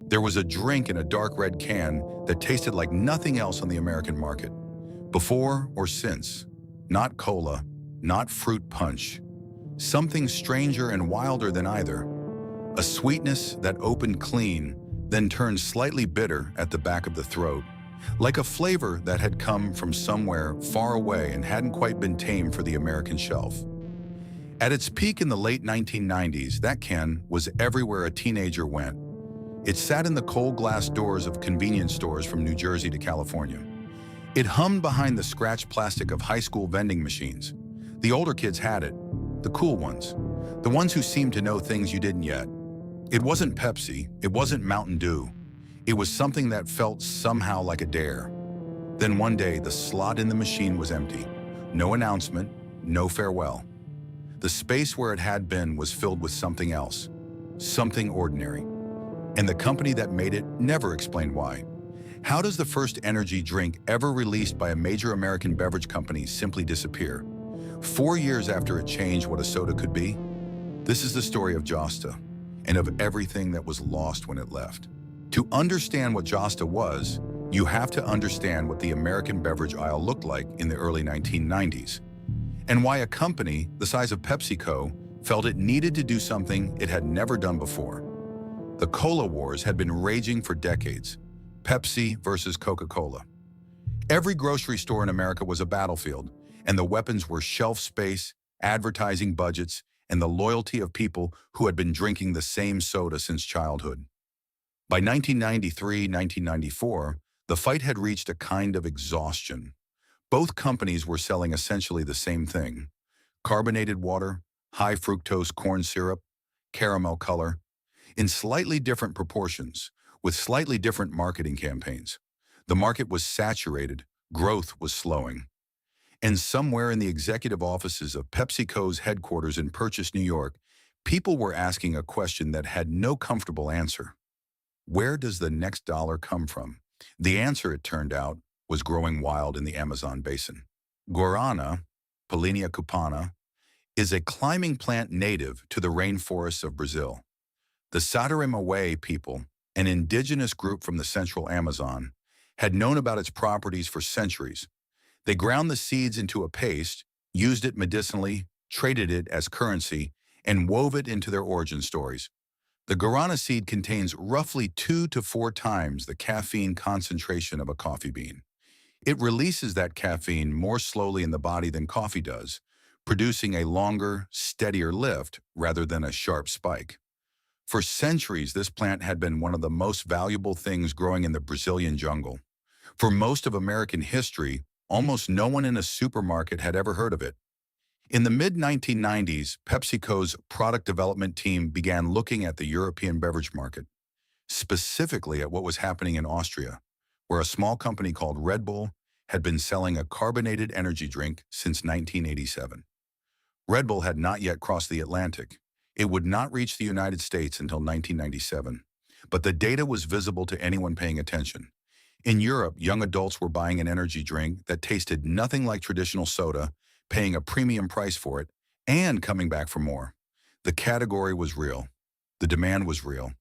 There was a drink in a dark red can that tasted like nothing else on the American market. Before or since. Not cola, not fruit punch. Something stranger and wilder than either. A sweetness that opened clean, then turned slightly bitter at the back of the throat. Like a flavor that had come from somewhere far away and hadn't quite been tamed for the American shelf. At its peak in the late 1990s, that can was everywhere a teenager went. It sat in the cold glass doors of convenience stores from New Jersey to California. It hummed behind the scratched plastic of high school vending machines. The older kids had it, the cool ones, the ones who seemed to know things you didn't yet. It wasn't Pepsi, it wasn't Mountain Dew. It was something that felt somehow like a dare. Then one day, the slot in the machine was empty. No announcement, no farewell. The space where it had been was filled with something else, something ordinary. And the company that made it never explained why. How does the first energy drink ever released by a major American beverage company simply disappear? 4 years after it changed what a soda could be? This is the story of Josta, and of everything that was lost when it left. To understand what Josta was, you have to understand what the American beverage aisle looked like in the early 1990s, and why a company the size of PepsiCo felt it needed to do something it had never done before. The cola wars had been raging for decades. Pepsi versus Coca-Cola. Every grocery store in America was a battlefield, and the weapons were shelf space, advertising budgets, and the loyalty of people who had been drinking the same soda since childhood. By 1993-1994, the fight had reached a kind of exhaustion. Both companies were selling essentially the same thing: carbonated water, high fructose corn syrup, caramel color, in slightly different proportions, with slightly different marketing campaigns. The market was saturated, growth was slowing. And somewhere in the executive offices of PepsiCo's headquarters in Purchase, New York, people were asking a question that had no comfortable answer. Where does the next dollar come from? The answer, it turned out, was growing wild in the Amazon basin. Guarana, Polinia cupana, is a climbing plant native to the rainforests of Brazil. The Sadaremawe people, an indigenous group from the central Amazon, had known about its properties for centuries. They ground the seeds into a paste, used it medicinally, traded it as currency, and wove it into their origin stories. The guarana seed contains roughly 2 to 4 times the caffeine concentration of a coffee bean. It releases that caffeine more slowly in the body than coffee does, producing a longer, steadier lift rather than a sharp spike. For centuries, this plant had been one of the most valuable things growing in the Brazilian jungle. For most of American history, almost no one in a supermarket had ever heard of it. In the mid-1990s, PepsiCo's product development team began looking at the European beverage market, specifically at what was happening in Austria, where a small company called Red Bull had been selling a carbonated energy drink since 1987. Red Bull had not yet crossed the Atlantic. It would not reach the United States until 1997, but the data was visible to anyone paying attention. In Europe, young adults were buying an energy drink that tasted nothing like traditional soda, paying a premium price for it, and coming back for more. The category was real. The demand was real.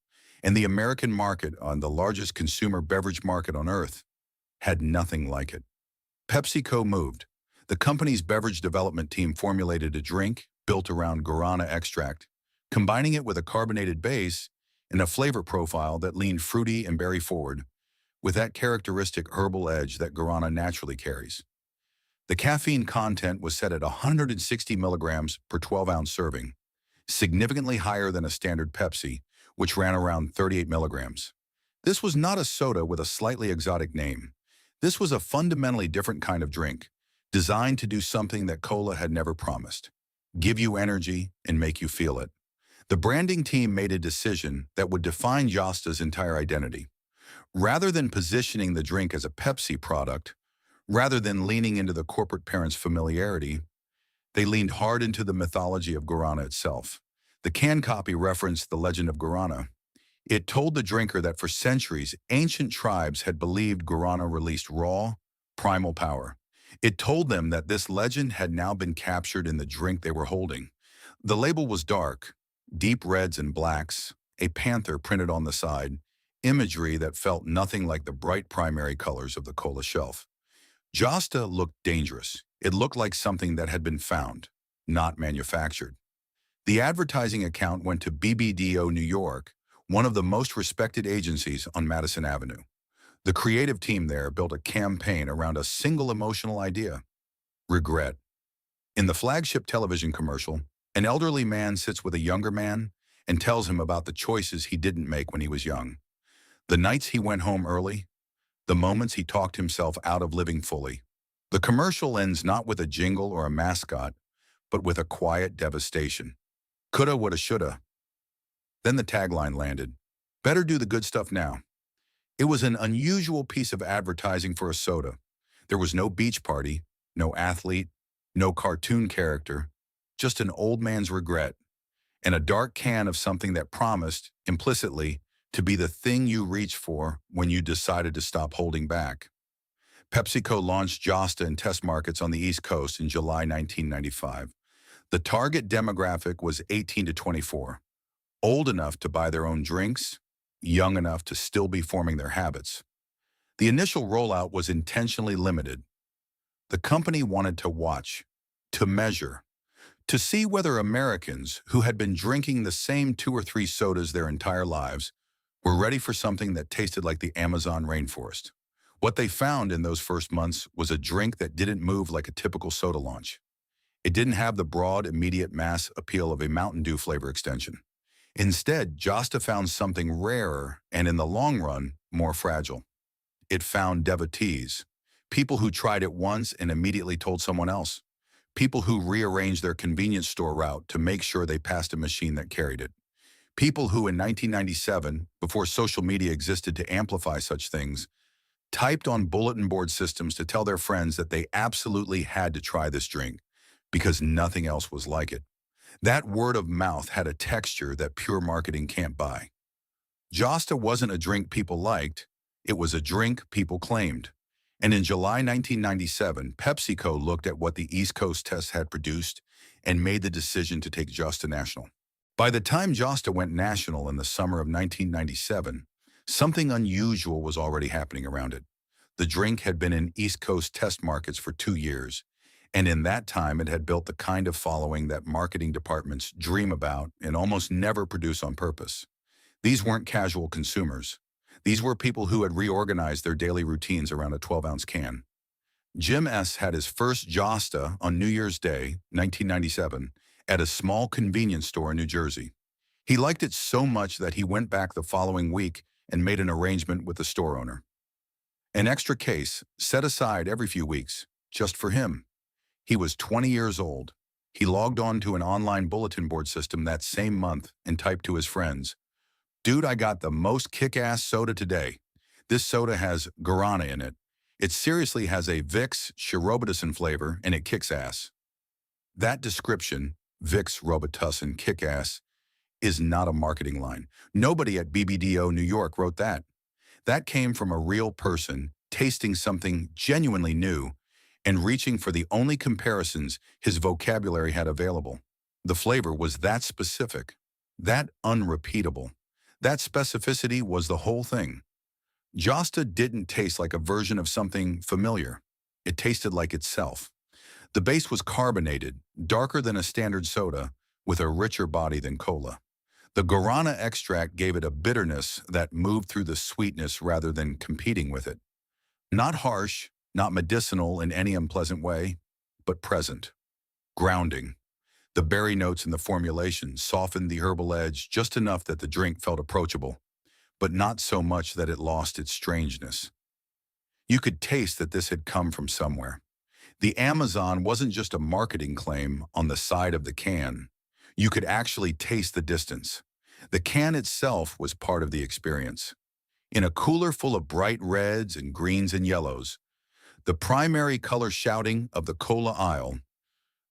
And the American market, on the largest consumer beverage market on earth, had nothing like it. PepsiCo moved. The company's beverage development team formulated a drink built around guarana extract, combining it with a carbonated base and a flavor profile that leaned fruity and berry forward, with that characteristic herbal edge that guarana naturally carries. The caffeine content was set at 160 milligrams per 12-ounce serving, significantly higher than a standard Pepsi, which ran around 38 milligrams. This was not a soda with a slightly exotic name. This was a fundamentally different kind of drink, designed to do something that cola had never promised: give you energy and make you feel it. The branding team made a decision that would define Josta's entire identity. Rather than positioning the drink as a Pepsi product, rather than leaning into the corporate parent's familiarity, they leaned hard into the mythology of guarana itself. The can copy referenced the legend of guarana. It told the drinker that for centuries, ancient tribes had believed guarana released raw, primal power. It told them that this legend had now been captured in the drink they were holding. The label was dark, deep reds and blacks, a panther printed on the side, imagery that felt nothing like the bright primary colors of the cola shelf. Josta looked dangerous. It looked like something that had been found, not manufactured. The advertising account went to BBDO New York, one of the most respected agencies on Madison Avenue. The creative team there built a campaign around a single emotional idea: regret. In the flagship television commercial, an elderly man sits with a younger man and tells him about the choices he didn't make when he was young. The nights he went home early, the moments he talked himself out of living fully. The commercial ends not with a jingle or a mascot, but with a quiet devastation. Coulda, woulda, shoulda. Then the tagline landed: better do the good stuff now. It was an unusual piece of advertising for a soda. There was no beach party, no athlete, no cartoon character, just an old man's regret and a dark can of something that promised, implicitly, to be the thing you reached for when you decided to stop holding back. PepsiCo launched Josta in test markets on the East Coast in July 1995. The target demographic was 18 to 24, old enough to buy their own drinks, young enough to still be forming their habits. The initial rollout was intentionally limited. The company wanted to watch, to measure, to see whether Americans who had been drinking the same 2 or 3 sodas their entire lives were ready for something that tasted like the Amazon rainforest. What they found in those first months was a drink that didn't move like a typical soda launch. It didn't have the broad, immediate mass appeal of a Mountain Dew flavor extension. Instead, Josta found something rarer and, in the long run, more fragile. It found devotees, people who tried it once and immediately told someone else, people who rearranged their convenience store route to make sure they passed a machine that carried it, people who in 1997, before social media existed to amplify such things, typed on bulletin board systems to tell their friends that they absolutely had to try this drink because nothing else was like it. That word of mouth had a texture that pure marketing can't buy. Josta wasn't a drink people liked, it was a drink people claimed. And in July 1997, PepsiCo looked at what the East Coast test had produced and made the decision to take Josta national. By the time Josta went national in the summer of 1997, something unusual was already happening around it. The drink had been in East Coast test markets for 2 years, and in that time it had built the kind of following that marketing departments dream about and almost never produce on purpose. These weren't casual consumers. These were people who had reorganized their daily routines around a 12-ounce can. Jim S. had his first Josta on New Year's Day, 1997, at a small convenience store in New Jersey. He liked it so much that he went back the following week and made an arrangement with the store owner. An extra case, set aside every few weeks, just for him. He was 20 years old. He logged on to an online bulletin board system that same month and typed to his friends, "Dude, I got the most kick-ass soda today. This soda has guarana in it. It seriously has a Vicks Robitussin flavor and it kicks ass." That description, Vicks Robitussin kick-ass, is not a marketing line. Nobody at BBDO New York wrote that. That came from a real person tasting something genuinely new and reaching for the only comparisons his vocabulary had available. The flavor was that specific, that unrepeatable. That specificity was the whole thing. Josta didn't taste like a version of something familiar. It tasted like itself. The base was carbonated, darker than a standard soda, with a richer body than cola. The guarana extract gave it a bitterness that moved through the sweetness rather than competing with it. Not harsh, not medicinal in any unpleasant way, but present, grounding. The berry notes in the formulation softened the herbal edge just enough that the drink felt approachable, but not so much that it lost its strangeness. You could taste that this had come from somewhere. The Amazon wasn't just a marketing claim on the side of the can. You could actually taste the distance. The can itself was part of the experience. In a cooler full of bright reds and greens and yellows, the primary color shouting of the cola aisle,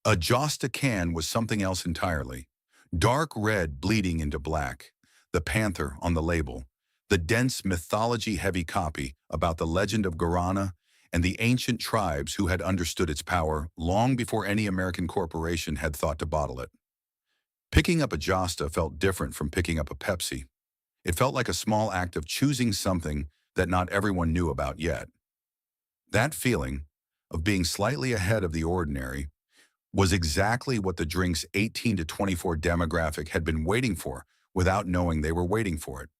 a Josta can was something else entirely. Dark red bleeding into black, the panther on the label, the dense mythology-heavy copy about the legend of guarana and the ancient tribes who had understood its power long before any American corporation had thought to bottle it. Picking up a Josta felt different from picking up a Pepsi. It felt like a small act of choosing something that not everyone knew about yet. That feeling of being slightly ahead of the ordinary was exactly what the drink's 18 to 24 demographic had been waiting for without knowing they were waiting for it.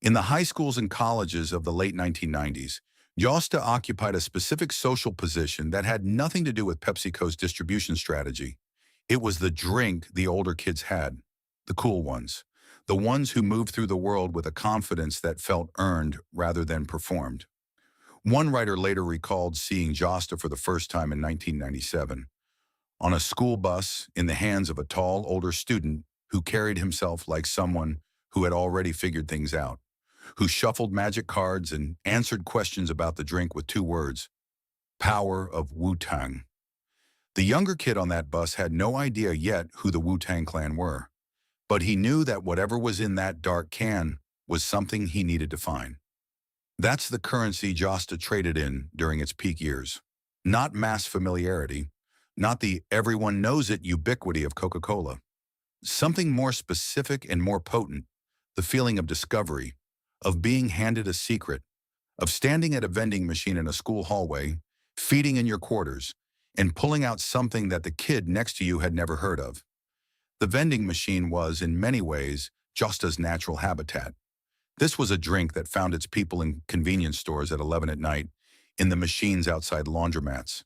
In the high schools and colleges of the late 1990s, Josta occupied a specific social position that had nothing to do with PepsiCo's distribution strategy. It was the drink the older kids had, the cool ones, the ones who moved through the world with a confidence that felt earned rather than performed. One writer later recalled seeing Josta for the first time in 1997, on a school bus in the hands of a tall, older student who carried himself like someone who had already figured things out, who shuffled magic cards and answered questions about the drink with two words: power of Wu-Tang. The younger kid on that bus had no idea yet who the Wu-Tang Clan were, but he knew that whatever was in that dark can was something he needed to find. That's the currency Josta traded in during its peak years. Not mass familiarity, not the everyone knows it ubiquity of Coca-Cola. Something more specific and more potent, the feeling of discovery, of being handed a secret, of standing at a vending machine in a school hallway, feeding in your quarters, and pulling out something that the kid next to you had never heard of. The vending machine was, in many ways, Josta's natural habitat. This was a drink that found its people in convenience stores at 11 at night, in the machines outside laundromats,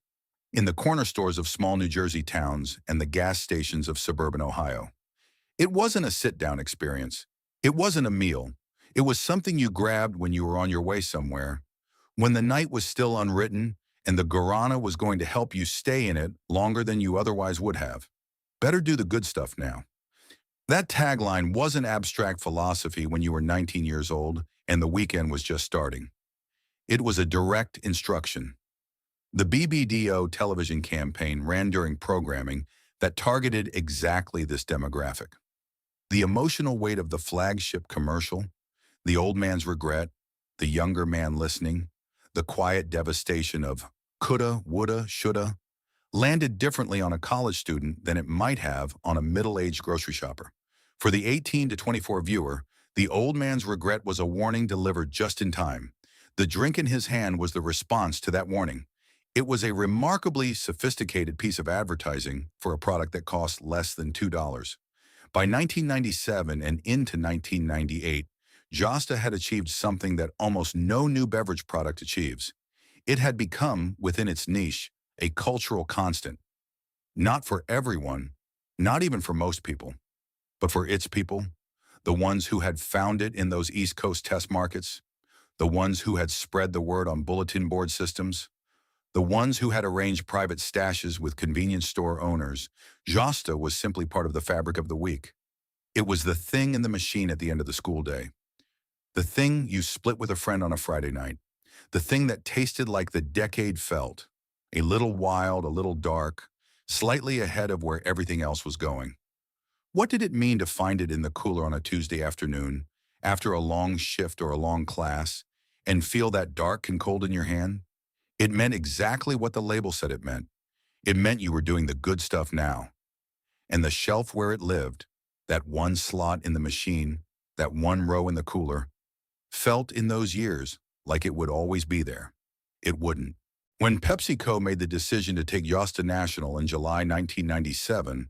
in the corner stores of small New Jersey towns and the gas stations of suburban Ohio. It wasn't a sit-down experience. It wasn't a meal. It was something you grabbed when you were on your way somewhere, when the night was still unwritten and the guarana was going to help you stay in it longer than you otherwise would have. Better do the good stuff now. That tagline wasn't abstract philosophy when you were 19 years old and the weekend was just starting. It was a direct instruction. The BBDO television campaign ran during programming that targeted exactly this demographic. The emotional weight of the flagship commercial, the old man's regret, the younger man listening, the quiet devastation of coulda, woulda, shoulda, landed differently on a college student than it might have on a middle-aged grocery shopper. For the 18 to 24 viewer, the old man's regret was a warning delivered just in time. The drink in his hand was the response to that warning. It was a remarkably sophisticated piece of advertising for a product that cost less than $2. By 1997 and into 1998, Josta had achieved something that almost no new beverage product achieves. It had become, within its niche, a cultural constant. Not for everyone, not even for most people, but for its people, the ones who had found it in those East Coast test markets, the ones who had spread the word on bulletin board systems, the ones who had arranged private stashes with convenience store owners. Josta was simply part of the fabric of the week. It was the thing in the machine at the end of the school day. The thing you split with a friend on a Friday night. The thing that tasted like the decade felt. A little wild, a little dark, slightly ahead of where everything else was going. What did it mean to find it in the cooler on a Tuesday afternoon, after a long shift or a long class, and feel that dark and cold in your hand? It meant exactly what the label said it meant. It meant you were doing the good stuff now. And the shelf where it lived, that one slot in the machine, that one row in the cooler, felt in those years like it would always be there. It wouldn't. When PepsiCo made the decision to take Josta national in July 1997,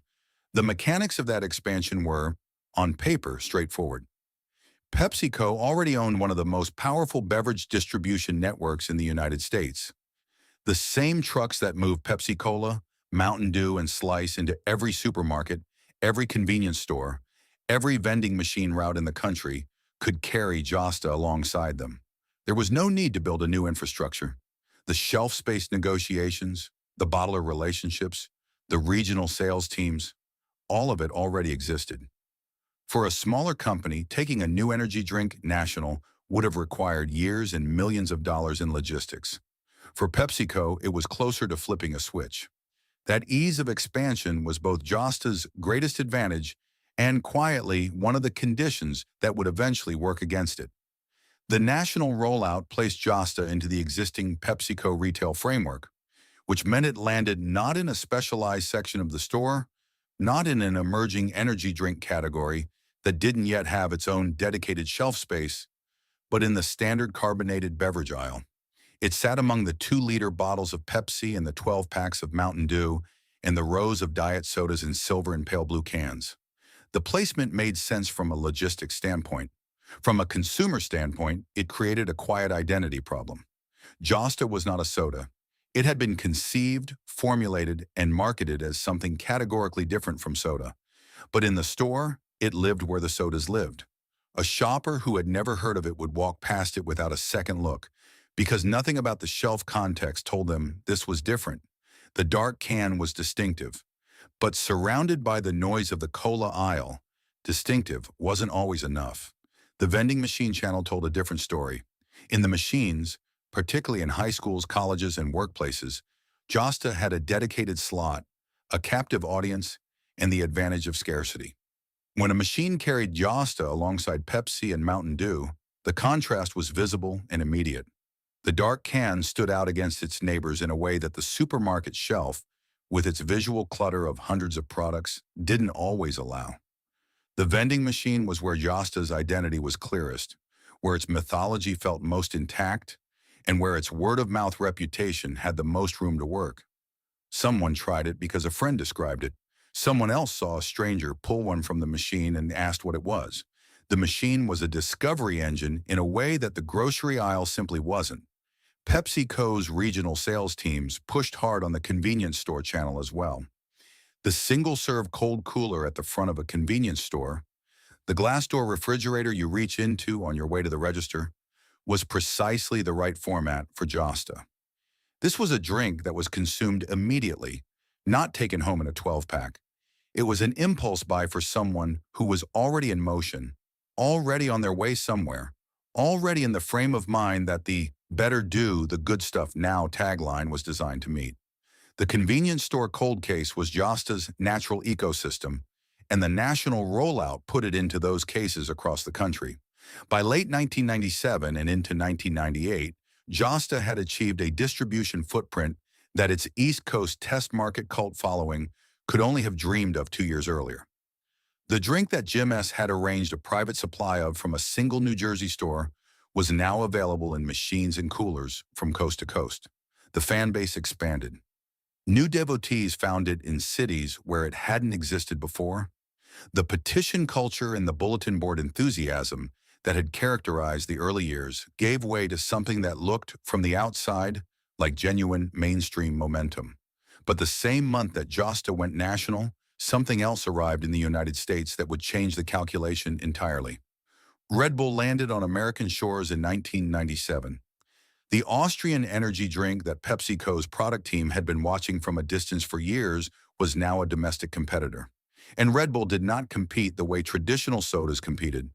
the mechanics of that expansion were, on paper, straightforward. PepsiCo already owned one of the most powerful beverage distribution networks in the United States. The same trucks that move Pepsi-Cola, Mountain Dew, and Slice into every supermarket, every convenience store, every vending machine route in the country could carry Josta alongside them. There was no need to build a new infrastructure. The shelf space negotiations, the bottler relationships, the regional sales teams, all of it already existed. For a smaller company, taking a new energy drink national would have required years and millions of dollars in logistics. For PepsiCo, it was closer to flipping a switch. That ease of expansion was both Josta's greatest advantage and quietly one of the conditions that would eventually work against it. The national rollout placed Josta into the existing PepsiCo retail framework, which meant it landed not in a specialized section of the store, not in an emerging energy drink category that didn't yet have its own dedicated shelf space, but in the standard carbonated beverage aisle. It sat among the 2-liter bottles of Pepsi and the 12 packs of Mountain Dew and the rows of diet sodas in silver and pale blue cans. The placement made sense from a logistics standpoint. From a consumer standpoint, it created a quiet identity problem. Josta was not a soda. It had been conceived, formulated, and marketed as something categorically different from soda. But in the store, it lived where the sodas lived. A shopper who had never heard of it would walk past it without a second look, because nothing about the shelf context told them this was different. The dark can was distinctive, but surrounded by the noise of the cola aisle, distinctive wasn't always enough. The vending machine channel told a different story. In the machines, particularly in high schools, colleges, and workplaces, Josta had a dedicated slot, a captive audience, and the advantage of scarcity. When a machine carried Josta alongside Pepsi and Mountain Dew, the contrast was visible and immediate. The dark can stood out against its neighbors in a way that the supermarket shelf, with its visual clutter of hundreds of products, didn't always allow. The vending machine was where Josta's identity was clearest, where its mythology felt most intact, and where its word-of-mouth reputation had the most room to work. Someone tried it because a friend described it. Someone else saw a stranger pull one from the machine and asked what it was. The machine was a discovery engine in a way that the grocery aisle simply wasn't. PepsiCo's regional sales teams pushed hard on the convenience store channel as well. The single-serve cold cooler at the front of a convenience store, the glass door refrigerator you reach into on your way to the register, was precisely the right format for Josta. This was a drink that was consumed immediately, not taken home in a 12-pack. It was an impulse buy for someone who was already in motion, already on their way somewhere, already in the frame of mind that the "better do the good stuff now" tagline was designed to meet. The convenience store cold case was Josta's natural ecosystem, and the national rollout put it into those cases across the country. By late 1997 and into 1998, Josta had achieved a distribution footprint that its East Coast test market cult following could only have dreamed of 2 years earlier. The drink that Jim S. had arranged a private supply of from a single New Jersey store was now available in machines and coolers from coast to coast. The fan base expanded. New devotees found it in cities where it hadn't existed before. The petition culture and the bulletin board enthusiasm that had characterized the early years gave way to something that looked, from the outside, like genuine mainstream momentum. But the same month that Josta went national, something else arrived in the United States that would change the calculation entirely. Red Bull landed on American shores in 1997. The Austrian energy drink that PepsiCo's product team had been watching from a distance for years was now a domestic competitor. And Red Bull did not compete the way traditional sodas competed.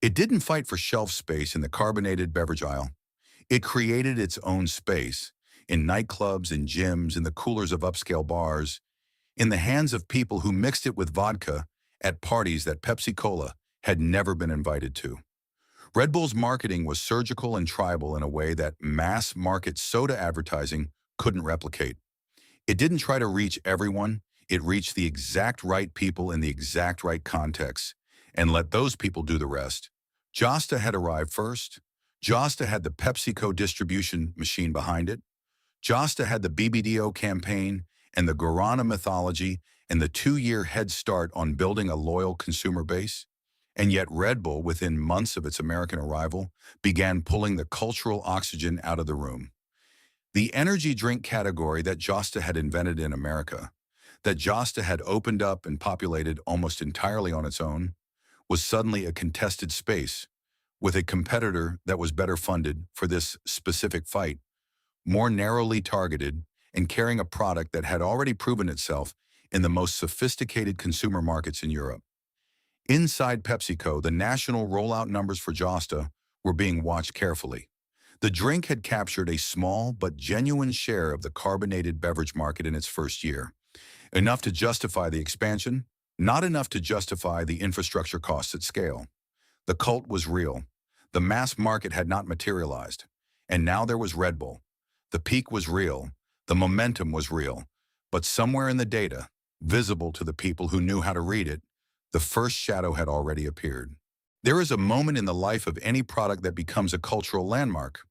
It didn't fight for shelf space in the carbonated beverage aisle. It created its own space, in nightclubs, in gyms, in the coolers of upscale bars, in the hands of people who mixed it with vodka at parties that Pepsi-Cola had never been invited to. Red Bull's marketing was surgical and tribal in a way that mass-market soda advertising couldn't replicate. It didn't try to reach everyone. It reached the exact right people in the exact right context, and let those people do the rest. Josta had arrived first. Josta had the PepsiCo distribution machine behind it. Josta had the BBDO campaign and the Guarana mythology and the 2-year head start on building a loyal consumer base. And yet Red Bull, within months of its American arrival, began pulling the cultural oxygen out of the room. The energy drink category that Josta had invented in America, that Josta had opened up and populated almost entirely on its own, was suddenly a contested space, with a competitor that was better funded for this specific fight, more narrowly targeted, and carrying a product that had already proven itself in the most sophisticated consumer markets in Europe. Inside PepsiCo, the national rollout numbers for Josta were being watched carefully. The drink had captured a small but genuine share of the carbonated beverage market in its first year. Enough to justify the expansion, not enough to justify the infrastructure costs at scale. The cult was real. The mass market had not materialized. And now there was Red Bull. The peak was real. The momentum was real. But somewhere in the data, visible to the people who knew how to read it, the first shadow had already appeared. There is a moment in the life of any product that becomes a cultural landmark,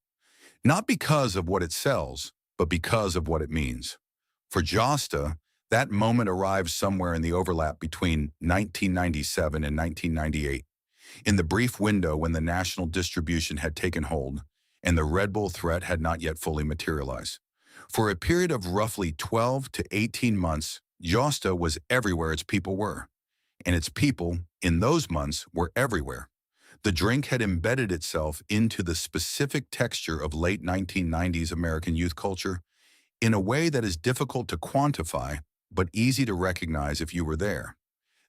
not because of what it sells, but because of what it means. For Josta, that moment arrived somewhere in the overlap between 1997 and 1998, in the brief window when the national distribution had taken hold and the Red Bull threat had not yet fully materialized. For a period of roughly 12 to 18 months, Josta was everywhere its people were, and its people, in those months, were everywhere. The drink had embedded itself into the specific texture of late 1990s American youth culture in a way that is difficult to quantify, but easy to recognize if you were there.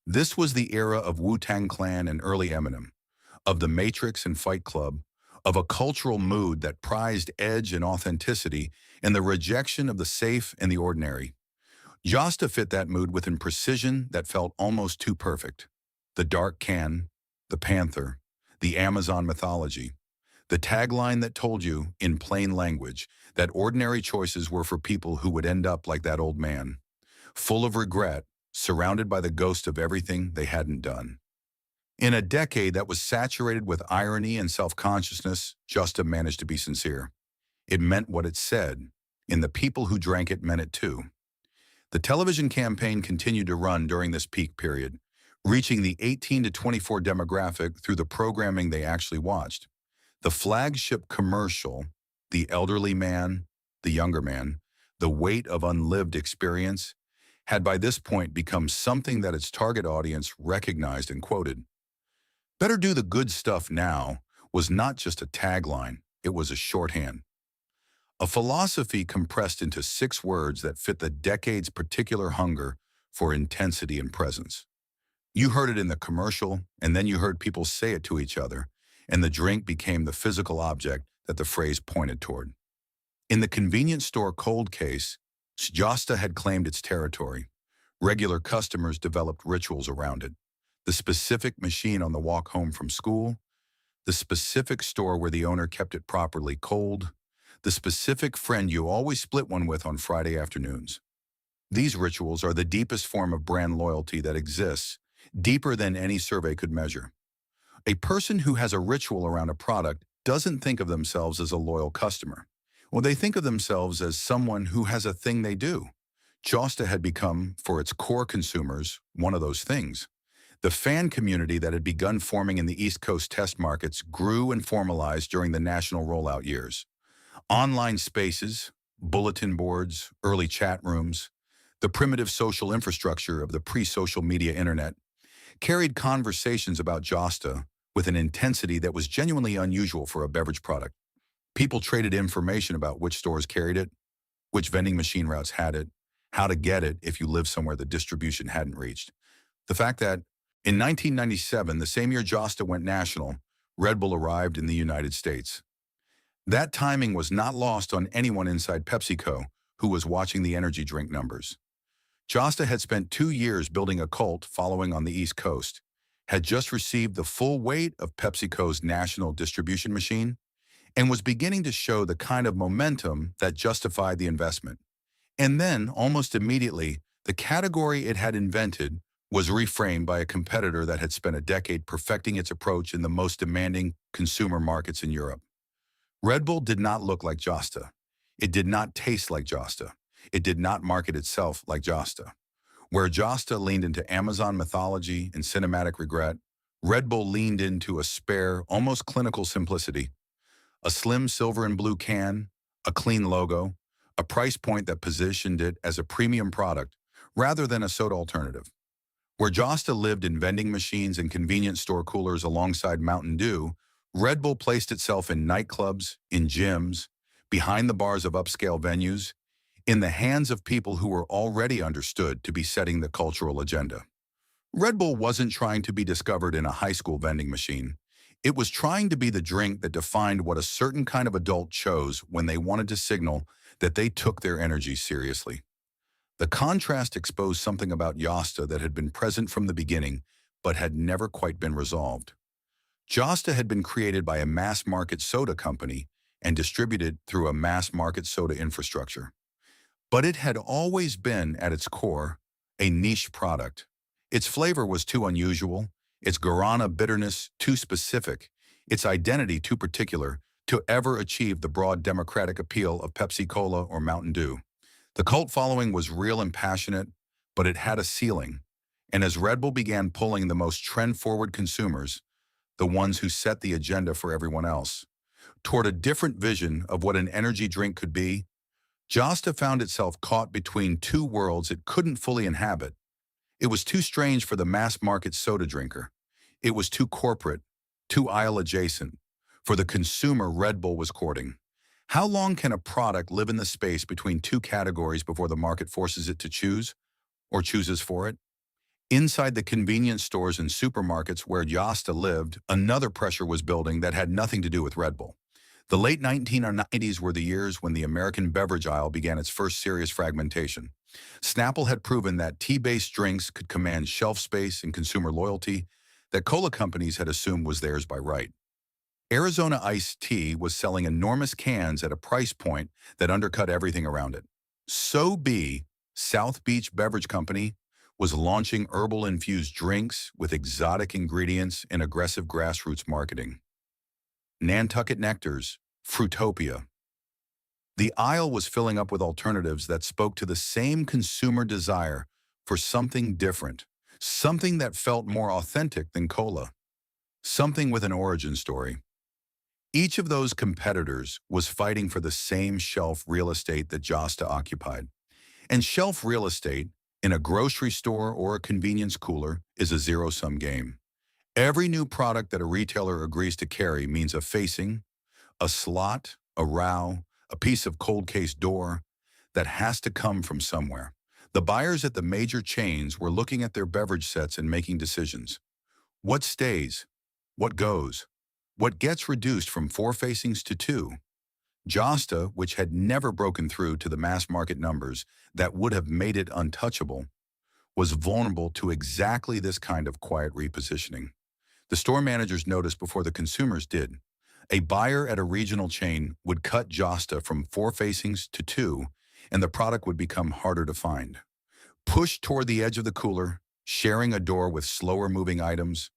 This was the era of Wu-Tang Clan and early Eminem, of The Matrix and Fight Club, of a cultural mood that prized edge and authenticity and the rejection of the safe and the ordinary. Josta fit that mood with a precision that felt almost too perfect. The dark can, the panther, the Amazon mythology, the tagline that told you, in plain language, that ordinary choices were for people who would end up like that old man, full of regret, surrounded by the ghost of everything they hadn't done. In a decade that was saturated with irony and self-consciousness, Josta managed to be sincere. It meant what it said, and the people who drank it meant it too. The television campaign continued to run during this peak period, reaching the 18 to 24 demographic through the programming they actually watched. The flagship commercial, the elderly man, the younger man, the weight of unlived experience, had by this point become something that its target audience recognized and quoted. "Better do the good stuff now" was not just a tagline, it was a shorthand. A philosophy compressed into 6 words that fit the decade's particular hunger for intensity and presence. You heard it in the commercial, and then you heard people say it to each other, and the drink became the physical object that the phrase pointed toward. In the convenience store cold case, Josta had claimed its territory. Regular customers developed rituals around it. The specific machine on the walk home from school, the specific store where the owner kept it properly cold, the specific friend you always split one with on Friday afternoons. These rituals are the deepest form of brand loyalty that exists, deeper than any survey could measure. A person who has a ritual around a product doesn't think of themselves as a loyal customer. Well, they think of themselves as someone who has a thing they do. Josta had become, for its core consumers, one of those things. The fan community that had begun forming in the East Coast test markets grew and formalized during the national rollout years. Online spaces, bulletin boards, early chat rooms, the primitive social infrastructure of the pre-social media internet carried conversations about Josta with an intensity that was genuinely unusual for a beverage product. People traded information about which stores carried it, which vending machine routes had it, how to get it if you lived somewhere the distribution hadn't reached. The fact that in 1997, the same year Josta went national, Red Bull arrived in the United States. That timing was not lost on anyone inside PepsiCo who was watching the energy drink numbers. Josta had spent 2 years building a cult following on the East Coast, had just received the full weight of PepsiCo's national distribution machine, and was beginning to show the kind of momentum that justified the investment. And then, almost immediately, the category it had invented was reframed by a competitor that had spent a decade perfecting its approach in the most demanding consumer markets in Europe. Red Bull did not look like Josta. It did not taste like Josta. It did not market itself like Josta. Where Josta leaned into Amazon mythology and cinematic regret, Red Bull leaned into a spare, almost clinical simplicity. A slim silver and blue can, a clean logo, a price point that positioned it as a premium product rather than a soda alternative. Where Josta lived in vending machines and convenience store coolers alongside Mountain Dew, Red Bull placed itself in nightclubs, in gyms, behind the bars of upscale venues, in the hands of people who were already understood to be setting the cultural agenda. Red Bull wasn't trying to be discovered in a high school vending machine. It was trying to be the drink that defined what a certain kind of adult chose when they wanted to signal that they took their energy seriously. The contrast exposed something about Josta that had been present from the beginning, but had never quite been resolved. Josta had been created by a mass-market soda company and distributed through a mass-market soda infrastructure. But it had always been, at its core, a niche product. Its flavor was too unusual, its guarana bitterness too specific, its identity too particular to ever achieve the broad democratic appeal of Pepsi-Cola or Mountain Dew. The cult following was real and passionate, but it had a ceiling. And as Red Bull began pulling the most trend-forward consumers, the ones who set the agenda for everyone else, toward a different vision of what an energy drink could be, Josta found itself caught between two worlds it couldn't fully inhabit. It was too strange for the mass-market soda drinker. It was too corporate, too aisle-adjacent, for the consumer Red Bull was courting. How long can a product live in the space between two categories before the market forces it to choose, or chooses for it? Inside the convenience stores and supermarkets where Josta lived, another pressure was building that had nothing to do with Red Bull. The late 1990s were the years when the American beverage aisle began its first serious fragmentation. Snapple had proven that tea-based drinks could command shelf space and consumer loyalty that cola companies had assumed was theirs by right. Arizona iced tea was selling enormous cans at a price point that undercut everything around it. South Beach Beverage Company, was launching herbal-infused drinks with exotic ingredients and aggressive grassroots marketing. Nantucket Nectar's, Fruitopia. The aisle was filling up with alternatives that spoke to the same consumer desire for something different, something that felt more authentic than cola, something with an origin story. Each of those competitors was fighting for the same shelf real estate that Josta occupied. And shelf real estate, in a grocery store or a convenience cooler, is a zero-sum game. Every new product that a retailer agrees to carry means a facing, a slot, a row, a piece of cold case door that has to come from somewhere. The buyers at the major chains were looking at their beverage sets and making decisions. What stays? What goes? What gets reduced from 4 facings to 2? Josta, which had never broken through to the mass market numbers that would have made it untouchable, was vulnerable to exactly this kind of quiet repositioning. The store managers noticed before the consumers did. A buyer at a regional chain would cut Josta from 4 facings to 2, and the product would become harder to find. Pushed toward the edge of the cooler, sharing a door with slower-moving items,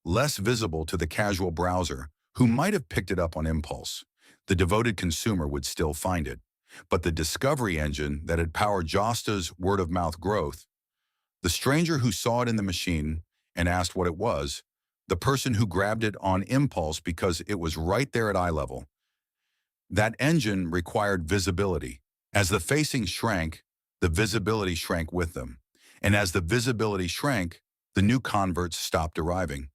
less visible to the casual browser who might have picked it up on impulse. The devoted consumer would still find it. But the discovery engine that had powered Josta's word-of-mouth growth, the stranger who saw it in the machine and asked what it was, the person who grabbed it on impulse because it was right there at eye level, that engine required visibility. As the facing shrank, the visibility shrank with them. And as the visibility shrank, the new converts stopped arriving.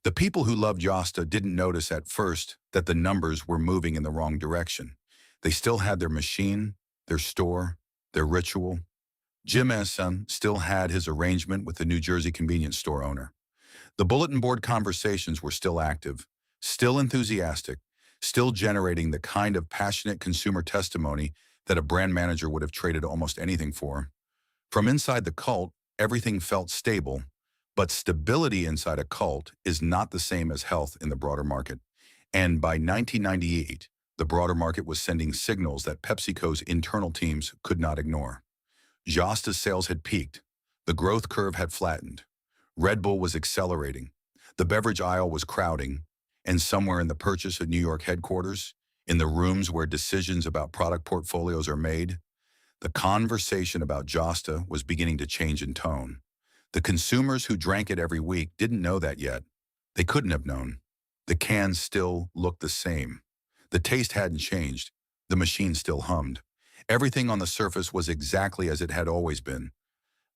The people who loved Josta didn't notice at first that the numbers were moving in the wrong direction. They still had their machine, their store, their ritual. Jim Esson still had his arrangement with the New Jersey convenience store owner. The bulletin board conversations were still active, still enthusiastic, still generating the kind of passionate consumer testimony that a brand manager would have traded almost anything for. From inside the cult, everything felt stable, but stability inside a cult is not the same as health in the broader market. And by 1998, the broader market was sending signals that PepsiCo's internal teams could not ignore. Josta's sales had peaked. The growth curve had flattened. Red Bull was accelerating. The beverage aisle was crowding. And somewhere in the purchase of New York headquarters, in the rooms where decisions about product portfolios are made, the conversation about Josta was beginning to change in tone. The consumers who drank it every week didn't know that yet. They couldn't have known. The cans still looked the same. The taste hadn't changed. The machine still hummed. Everything on the surface was exactly as it had always been.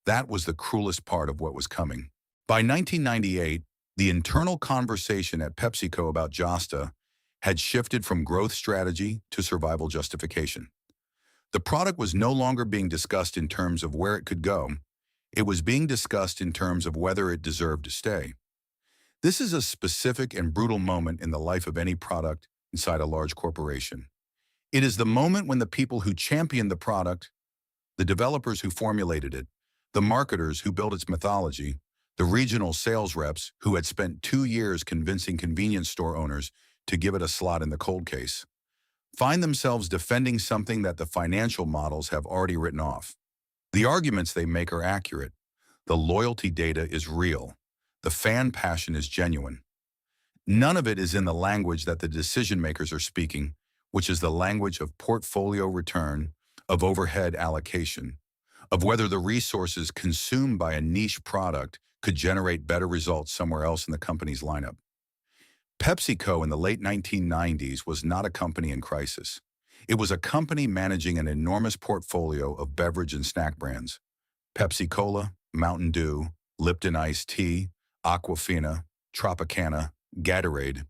That was the cruelest part of what was coming. By 1998, the internal conversation at PepsiCo about Josta had shifted from growth strategy to survival justification. The product was no longer being discussed in terms of where it could go. It was being discussed in terms of whether it deserved to stay. This is a specific and brutal moment in the life of any product inside a large corporation. It is the moment when the people who championed the product, the developers who formulated it, the marketers who built its mythology, the regional sales reps who had spent 2 years convincing convenience store owners to give it a slot in the cold case, find themselves defending something that the financial models have already written off. The arguments they make are accurate. The loyalty data is real. The fan passion is genuine. None of it is in the language that the decision makers are speaking, which is the language of portfolio return, of overhead allocation, of whether the resources consumed by a niche product could generate better results somewhere else in the company's lineup. PepsiCo in the late 1990s was not a company in crisis. It was a company managing an enormous portfolio of beverage and snack brands. Pepsi Cola, Mountain Dew, Lipton Iced Tea, Aquafina, Tropicana, Gatorade,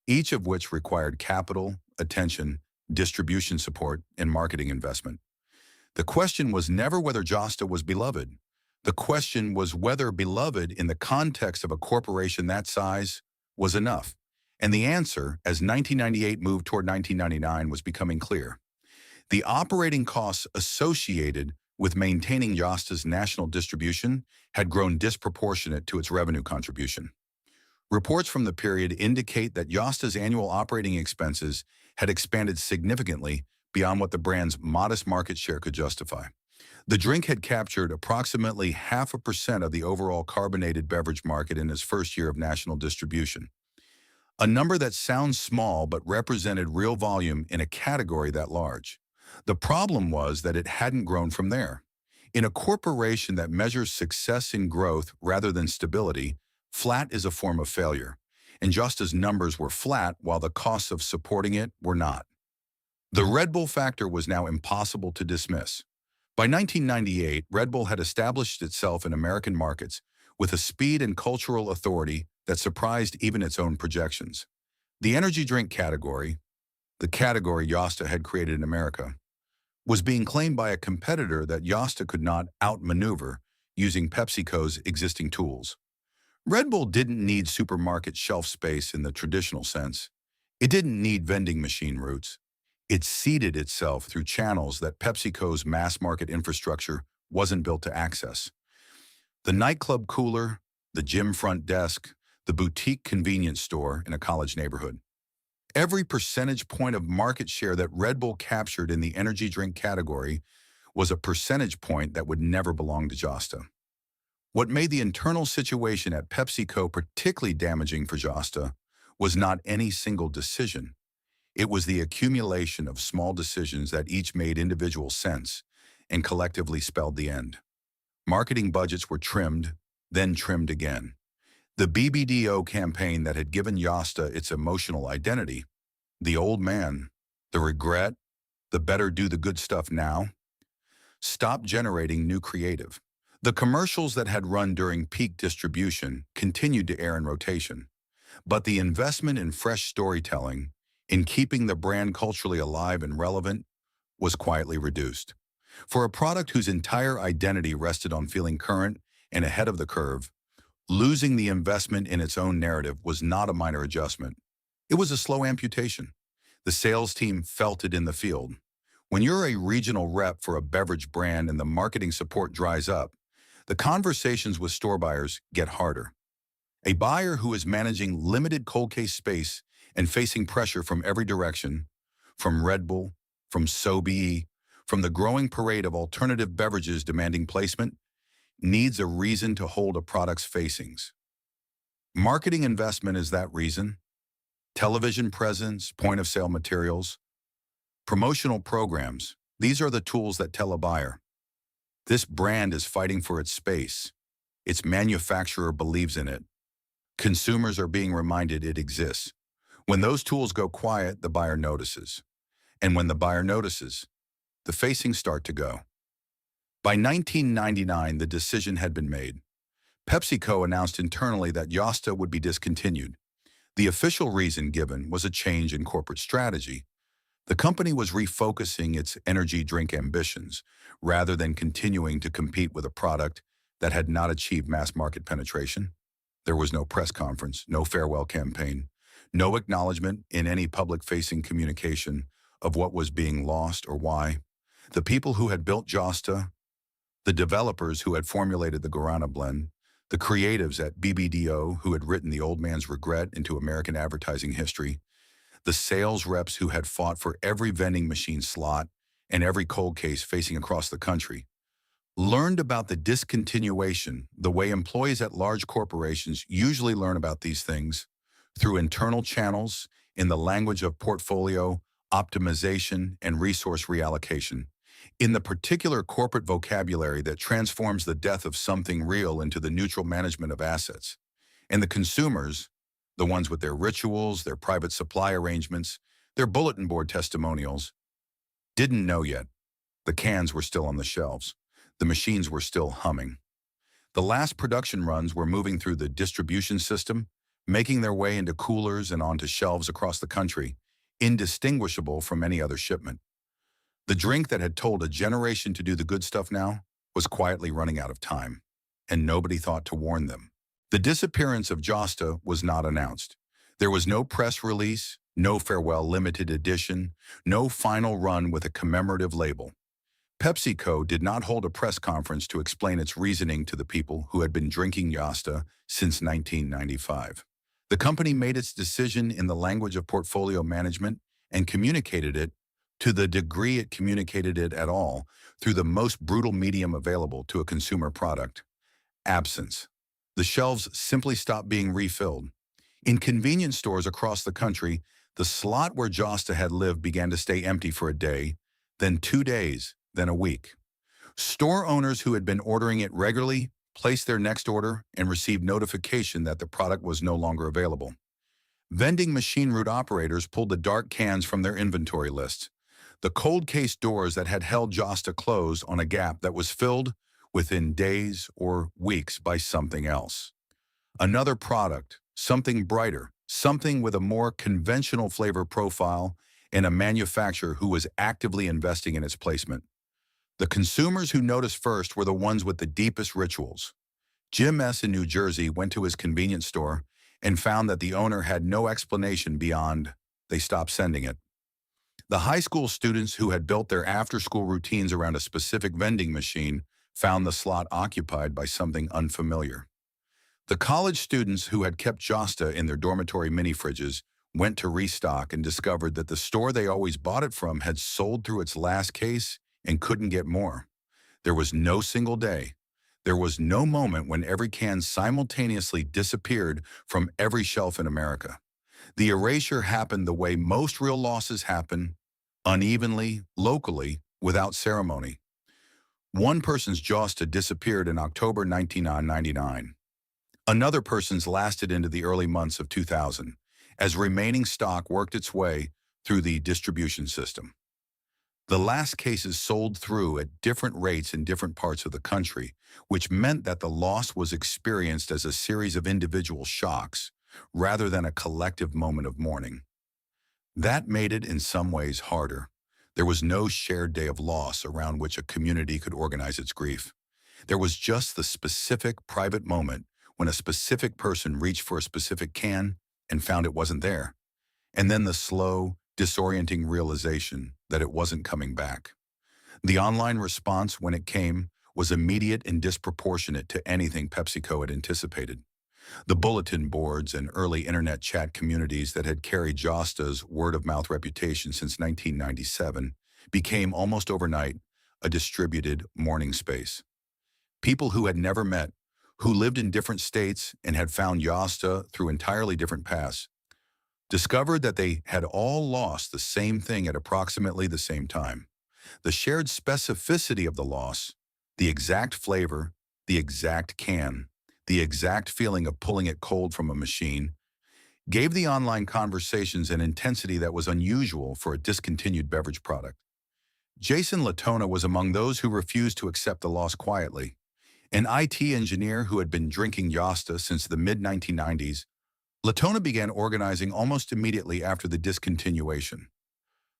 each of which required capital, attention, distribution support, and marketing investment. The question was never whether Josta was beloved. The question was whether beloved in the context of a corporation that size was enough. And the answer, as 1998 moved toward 1999, was becoming clear. The operating costs associated with maintaining Josta's national distribution had grown disproportionate to its revenue contribution. Reports from the period indicate that Josta's annual operating expenses had expanded significantly beyond what the brand's modest market share could justify. The drink had captured approximately 0.5% of the overall carbonated beverage market in its first year of national distribution. A number that sounds small but represented real volume in a category that large. The problem was that it hadn't grown from there. In a corporation that measures success in growth rather than stability, flat is a form of failure, and Josta's numbers were flat while the costs of supporting it were not. The Red Bull factor was now impossible to dismiss. By 1998, Red Bull had established itself in American markets with a speed and cultural authority that surprised even its own projections. The energy drink category, the category Josta had created in America, was being claimed by a competitor that Josta could not outmaneuver using PepsiCo's existing tools. Red Bull didn't need supermarket shelf space in the traditional sense. It didn't need vending machine routes. It seeded itself through channels that PepsiCo's mass market infrastructure wasn't built to access. The nightclub cooler, the gym front desk, the boutique convenience store in a college neighborhood. Every percentage point of market share that Red Bull captured in the energy drink category was a percentage point that would never belong to Josta. What made the internal situation at PepsiCo particularly damaging for Josta was not any single decision. It was the accumulation of small decisions that each made individual sense and collectively spelled the end. Marketing budgets were trimmed, then trimmed again. The BBDO campaign that had given Josta its emotional identity, the old man, the regret, the better do the good stuff now, stopped generating new creative. The commercials that had run during peak distribution continued to air in rotation, but the investment in fresh storytelling, in keeping the brand culturally alive and relevant, was quietly reduced. For a product whose entire identity rested on feeling current and ahead of the curve, losing the investment in its own narrative was not a minor adjustment. It was a slow amputation. The sales team felt it in the field. When you're a regional rep for a beverage brand and the marketing support dries up, the conversations with store buyers get harder. A buyer who is managing limited cold case space and facing pressure from every direction, from Red Bull, from SoBe, from the growing parade of alternative beverages demanding placement, needs a reason to hold a product's facings. Marketing investment is that reason. Television presence, point-of-sale materials, promotional programs, these are the tools that tell a buyer. This brand is fighting for its space. Its manufacturer believes in it. Consumers are being reminded it exists. When those tools go quiet, the buyer notices. And when the buyer notices, the facings start to go. By 1999, the decision had been made. PepsiCo announced internally that Josta would be discontinued. The official reason given was a change in corporate strategy. The company was refocusing its energy drink ambitions rather than continuing to compete with a product that had not achieved mass market penetration. There was no press conference, no farewell campaign, no acknowledgement in any public-facing communication of what was being lost or why. The people who had built Josta, the developers who had formulated the Guarana blend, the creatives at BBDO who had written the old man's regret into American advertising history, the sales reps who had fought for every vending machine slot and every cold case facing across the country, learned about the discontinuation the way employees at large corporations usually learn about these things through internal channels in the language of portfolio optimization and resource reallocation, in the particular corporate vocabulary that transforms the death of something real into the neutral management of assets. And the consumers, the ones with their rituals, their private supply arrangements, their bulletin board testimonials, didn't know yet. The cans were still on the shelves. The machines were still humming. The last production runs were moving through the distribution system, making their way into coolers and onto shelves across the country, indistinguishable from any other shipment. The drink that had told a generation to do the good stuff now was quietly running out of time, and nobody thought to warn them. The disappearance of Josta was not announced. There was no press release, no farewell limited edition, no final run with a commemorative label. PepsiCo did not hold a press conference to explain its reasoning to the people who had been drinking Josta since 1995. The company made its decision in the language of portfolio management and communicated it, to the degree it communicated it at all, through the most brutal medium available to a consumer product: absence. The shelves simply stopped being refilled. In convenience stores across the country, the slot where Josta had lived began to stay empty for a day, then 2 days, then a week. Store owners who had been ordering it regularly placed their next order and received notification that the product was no longer available. Vending machine route operators pulled the dark cans from their inventory lists. The cold case doors that had held Josta closed on a gap that was filled within days or weeks by something else. Another product, something brighter, something with a more conventional flavor profile, and a manufacturer who was actively investing in its placement. The consumers who noticed first were the ones with the deepest rituals. Jim S. in New Jersey went to his convenience store and found that the owner had no explanation beyond they stopped sending it. The high school students who had built their after-school routines around a specific vending machine found the slot occupied by something unfamiliar. The college students who had kept Josta in their dormitory mini-fridges went to restock and discovered that the store they always bought it from had sold through its last case and couldn't get more. There was no single day. There was no moment when every can simultaneously disappeared from every shelf in America. The erasure happened the way most real losses happen, unevenly, locally, without ceremony. One person's Josta disappeared in October 1999. Another person's lasted into the early months of 2000, as remaining stock worked its way through the distribution system. The last cases sold through at different rates in different parts of the country, which meant that the loss was experienced as a series of individual shocks, rather than a collective moment of mourning. That made it in some ways harder. There was no shared day of loss around which a community could organize its grief. There was just the specific private moment when a specific person reached for a specific can and found it wasn't there, and then the slow, disorienting realization that it wasn't coming back. The online response, when it came, was immediate and disproportionate to anything PepsiCo had anticipated. The bulletin boards and early internet chat communities that had carried Josta's word-of-mouth reputation since 1997 became almost overnight a distributed mourning space. People who had never met, who lived in different states and had found Josta through entirely different paths, discovered that they had all lost the same thing at approximately the same time. The shared specificity of the loss, the exact flavor, the exact can, the exact feeling of pulling it cold from a machine, gave the online conversations an intensity that was unusual for a discontinued beverage product. Jason Latona was among those who refused to accept the loss quietly. An IT engineer who had been drinking Josta since the mid-1990s, Latona began organizing almost immediately after the discontinuation.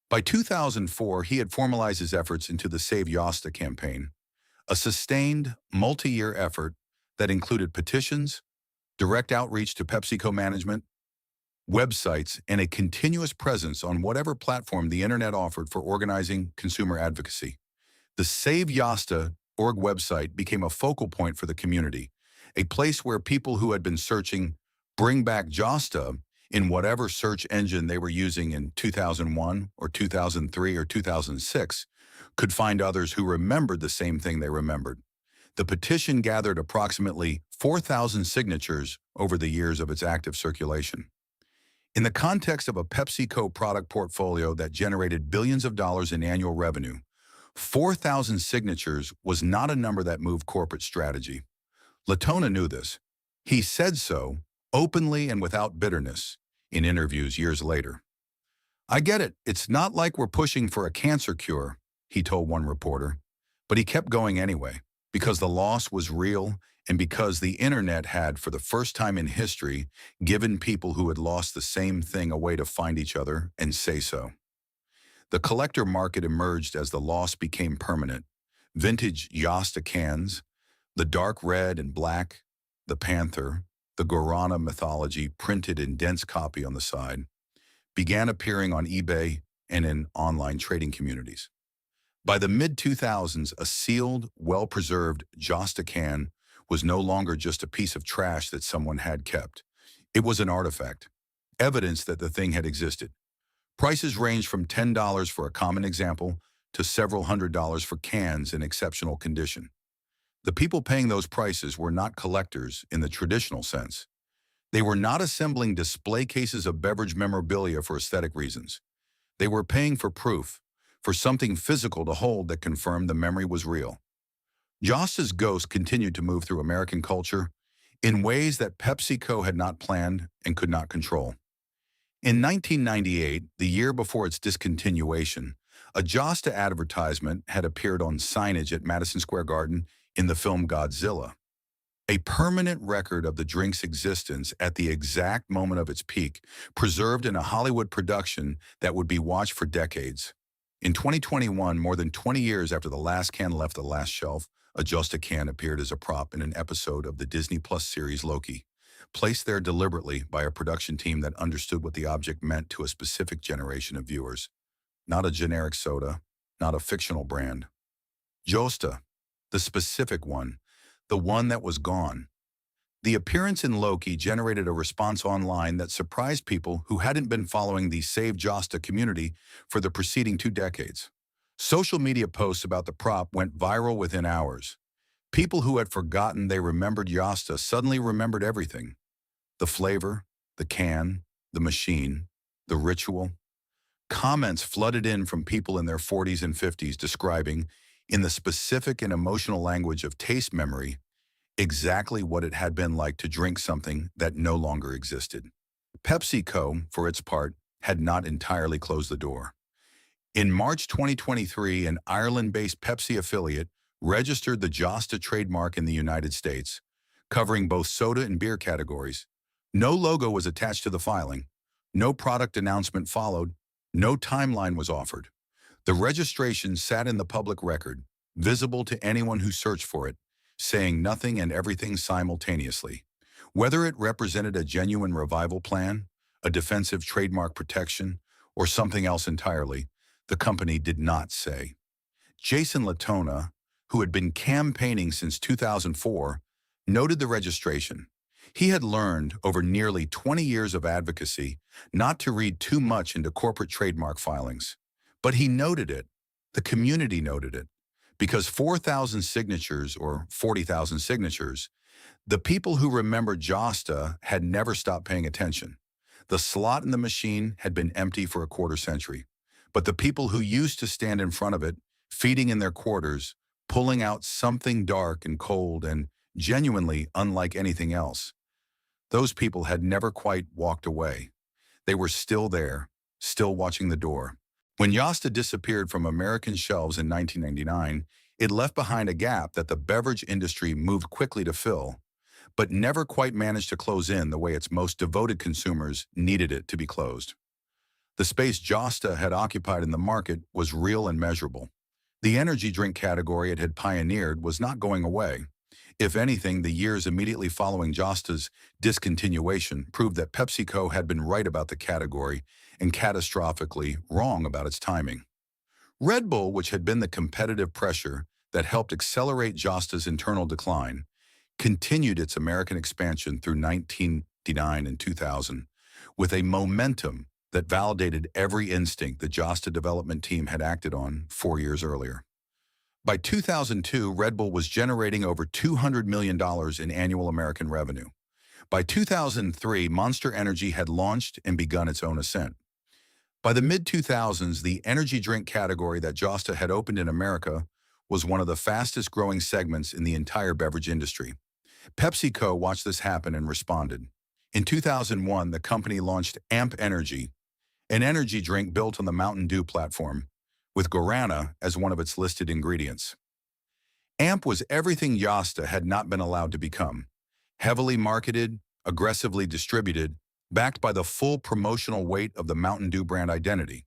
By 2004, he had formalized his efforts into the Save Josta campaign, a sustained, multi-year effort that included petitions, direct outreach to PepsiCo management, websites, and a continuous presence on whatever platform the internet offered for organizing consumer advocacy. The Save Josta.org website became a focal point for the community, a place where people who had been searching "Bring Back Josta" in whatever search engine they were using in 2001 or 2003 or 2006 could find others who remembered the same thing they remembered: The petition gathered approximately 4,000 signatures over the years of its active circulation. In the context of a PepsiCo product portfolio that generated billions of dollars in annual revenue, 4,000 signatures was not a number that moved corporate strategy. Latona knew this. He said so, openly and without bitterness, in interviews years later. "I get it, it's not like we're pushing for a cancer cure," he told one reporter, but he kept going anyway, because the loss was real and because the internet had, for the first time in history, given people who had lost the same thing a way to find each other and say so. The collector market emerged as the loss became permanent. Vintage Josta cans, the dark red and black, the panther, the Guarana mythology printed in dense copy on the side, began appearing on eBay and in online trading communities. By the mid-2000s, a sealed, well-preserved Josta can was no longer just a piece of trash that someone had kept. It was an artifact, evidence that the thing had existed. Prices ranged from $10 for a common example to several $100s for cans in exceptional condition. The people paying those prices were not collectors in the traditional sense. They were not assembling display cases of beverage memorabilia for aesthetic reasons. They were paying for proof, for something physical to hold that confirmed the memory was real. Josta's ghost continued to move through American culture in ways that PepsiCo had not planned and could not control. In 1998, the year before its discontinuation, a Josta advertisement had appeared on signage at Madison Square Garden in the film Godzilla. A permanent record of the drink's existence at the exact moment of its peak, preserved in a Hollywood production that would be watched for decades. In 2021, more than 20 years after the last can left the last shelf, a Josta can appeared as a prop in an episode of the Disney Plus series Loki, placed there deliberately by a production team that understood what the object meant to a specific generation of viewers. Not a generic soda, not a fictional brand. Josta, the specific one, the one that was gone. The appearance in Loki generated a response online that surprised people who hadn't been following the Save Josta community for the preceding 2 decades. Social media posts about the prop went viral within hours. People who had forgotten they remembered Josta suddenly remembered everything. The flavor, the can, the machine, the ritual. Comments flooded in from people in their 40s and 50s describing, in the specific and emotional language of taste memory, exactly what it had been like to drink something that no longer existed. PepsiCo, for its part, had not entirely closed the door. In March 2023, an Ireland-based Pepsi affiliate registered the Josta trademark in the United States, covering both soda and beer categories. No logo was attached to the filing. No product announcement followed. No timeline was offered. The registration sat in the public record, visible to anyone who searched for it, saying nothing and everything simultaneously. Whether it represented a genuine revival plan, a defensive trademark protection, or something else entirely, the company did not say. Jason Latona, who had been campaigning since 2004, noted the registration. He had learned over nearly 20 years of advocacy not to read too much into corporate trademark filings. But he noted it, the community noted it, because 4,000 signatures or 40,000 signatures, the people who remembered Josta had never stopped paying attention. The slot in the machine had been empty for a quarter century, but the people who used to stand in front of it, feeding in their quarters, pulling out something dark and cold and genuinely unlike anything else, those people had never quite walked away. They were still there, still watching the door. When Josta disappeared from American shelves in 1999, it left behind a gap that the beverage industry moved quickly to fill, but never quite managed to close in the way its most devoted consumers needed it to be closed. The space Josta had occupied in the market was real and measurable. The energy drink category it had pioneered was not going away. If anything, the years immediately following Josta's discontinuation proved that PepsiCo had been right about the category and catastrophically wrong about its timing. Red Bull, which had been the competitive pressure that helped accelerate Josta's internal decline, continued its American expansion through 1999 and 2000 with a momentum that validated every instinct the Josta development team had acted on 4 years earlier. By 2002, Red Bull was generating over $200 million in annual American revenue. By 2003, Monster Energy had launched and begun its own ascent. By the mid-2000s, the energy drink category that Josta had opened in America was one of the fastest-growing segments in the entire beverage industry. PepsiCo watched this happen and responded. In 2001, the company launched AMP Energy, an energy drink built on the Mountain Dew platform, with guarana as one of its listed ingredients. AMP was everything Josta had not been allowed to become: heavily marketed, aggressively distributed, backed by the full promotional weight of the Mountain Dew brand identity.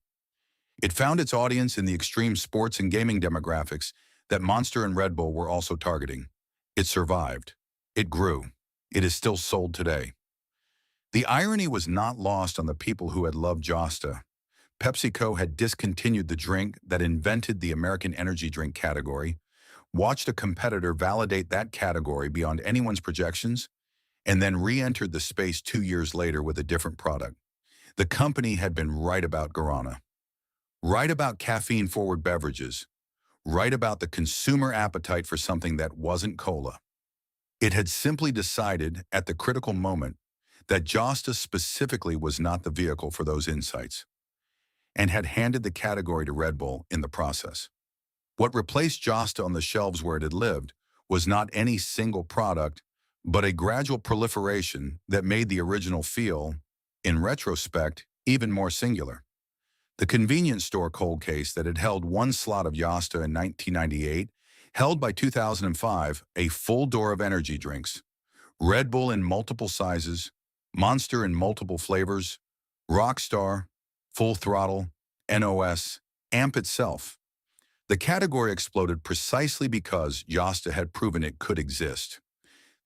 It found its audience in the extreme sports and gaming demographics that Monster and Red Bull were also targeting. It survived. It grew. It is still sold today. The irony was not lost on the people who had loved Josta. PepsiCo had discontinued the drink that invented the American energy drink category, watched a competitor validate that category beyond anyone's projections, and then re-entered the space 2 years later with a different product. The company had been right about guarana, right about caffeine-forward beverages, right about the consumer appetite for something that wasn't cola. It had simply decided at the critical moment that Josta specifically was not the vehicle for those insights, and had handed the category to Red Bull in the process. What replaced Josta on the shelves where it had lived was not any single product, but a gradual proliferation that made the original feel, in retrospect, even more singular. The convenience store cold case that had held one slot of Josta in 1998 held by 2005 a full door of energy drinks: Red Bull in multiple sizes, Monster in multiple flavors, Rockstar, Full Throttle, NOS, AMP itself. The category exploded precisely because Josta had proven it could exist.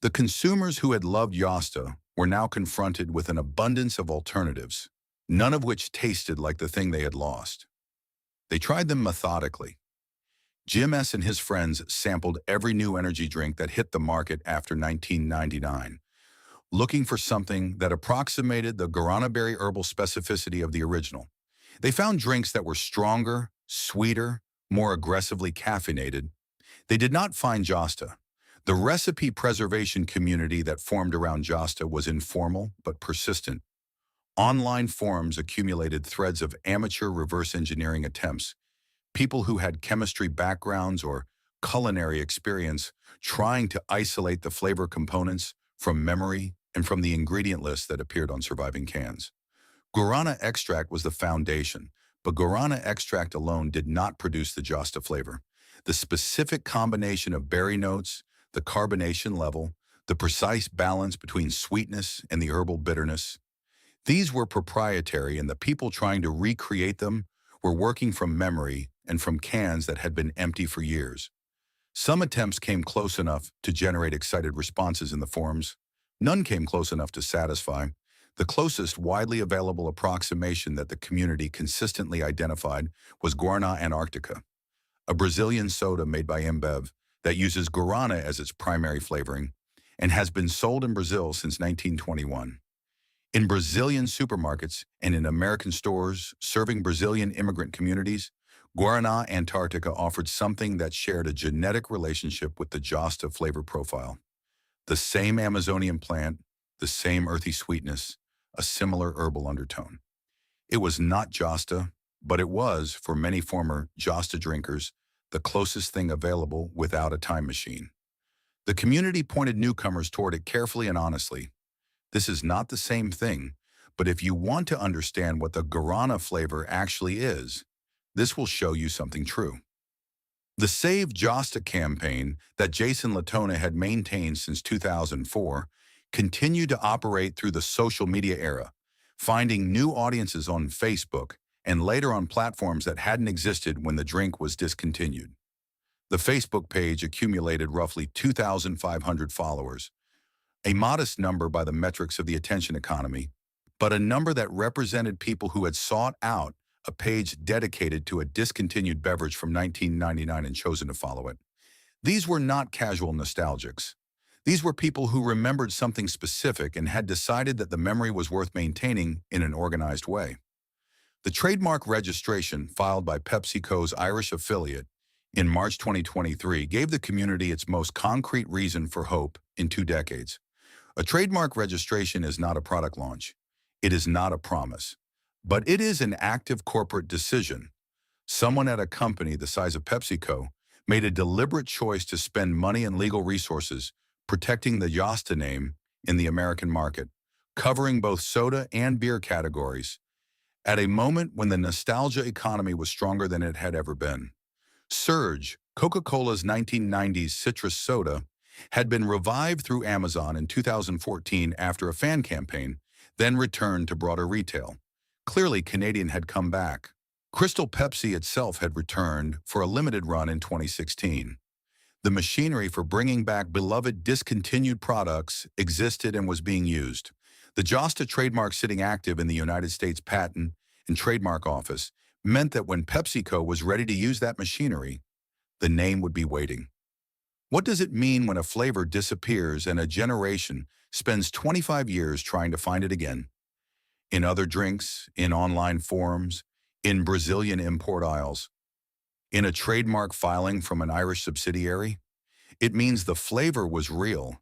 The consumers who had loved Josta were now confronted with an abundance of alternatives, none of which tasted like the thing they had lost. They tried them methodically. Jim S. and his friends sampled every new energy drink that hit the market after 1999, looking for something that approximated the guarana berry herbal specificity of the original. They found drinks that were stronger, sweeter, more aggressively caffeinated. They did not find Josta. The recipe preservation community that formed around Josta was informal but persistent. Online forums accumulated threads of amateur reverse engineering attempts, people who had chemistry backgrounds or culinary experience trying to isolate the flavor components from memory and from the ingredient list that appeared on surviving cans. Guarana extract was the foundation, but guarana extract alone did not produce the Josta flavor. The specific combination of berry notes, the carbonation level, the precise balance between sweetness and the herbal bitterness, these were proprietary, and the people trying to recreate them were working from memory and from cans that had been empty for years. Some attempts came close enough to generate excited responses in the forums. None came close enough to satisfy. The closest widely available approximation that the community consistently identified was Guaraná Antarctica, a Brazilian soda made by InBev that uses guarana as its primary flavoring and has been sold in Brazil since 1921. In Brazilian supermarkets and in American stores serving Brazilian immigrant communities, Guaraná Antarctica offered something that shared a genetic relationship with the Josta flavor profile. The same Amazonian plant, the same earthy sweetness, a similar herbal undertone. It was not Josta, but it was, for many former Josta drinkers, the closest thing available without a time machine. The community pointed newcomers toward it carefully and honestly. This is not the same thing, but if you want to understand what the guarana flavor actually is, this will show you something true. The Save Josta campaign that Jason Latona had maintained since 2004 continued to operate through the social media era, finding new audiences on Facebook and later on platforms that hadn't existed when the drink was discontinued. The Facebook page accumulated roughly 2,500 followers, a modest number by the metrics of the attention economy, but a number that represented people who had sought out a page dedicated to a discontinued beverage from 1999 and chosen to follow it. These were not casual nostalgics. These were people who remembered something specific and had decided that the memory was worth maintaining in an organized way. The trademark registration filed by PepsiCo's Irish affiliate in March 2023 gave the community its most concrete reason for hope in 2 decades. A trademark registration is not a product launch. It is not a promise. But it is an active corporate decision. Someone at a company the size of PepsiCo made a deliberate choice to spend money and legal resources protecting the Yosta name in the American market, covering both soda and beer categories, at a moment when the nostalgia economy was stronger than it had ever been. Surge, Coca-Cola's 1990s citrus soda, had been revived through Amazon in 2014 after a fan campaign, then returned to broader retail. Clearly, Canadian had come back. Crystal Pepsi itself had returned for a limited run in 2016. The machinery for bringing back beloved discontinued products existed and was being used. The Josta trademark sitting active in the United States Patent and Trademark Office meant that when PepsiCo was ready to use that machinery, the name would be waiting. What does it mean when a flavor disappears and a generation spends 25 years trying to find it again? In other drinks, in online forums, in Brazilian import aisles, in a trademark filing from an Irish subsidiary? It means the flavor was real.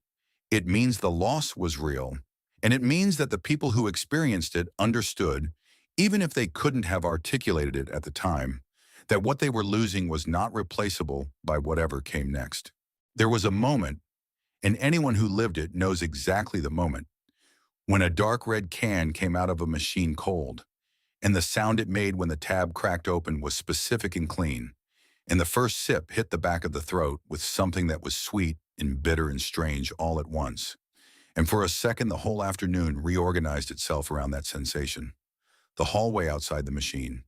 It means the loss was real. And it means that the people who experienced it understood, even if they couldn't have articulated it at the time, that what they were losing was not replaceable by whatever came next. There was a moment, and anyone who lived it knows exactly the moment, when a dark red can came out of a machine cold, and the sound it made when the tab cracked open was specific and clean, and the first sip hit the back of the throat with something that was sweet and bitter and strange all at once. And for a second, the whole afternoon reorganized itself around that sensation. The hallway outside the machine,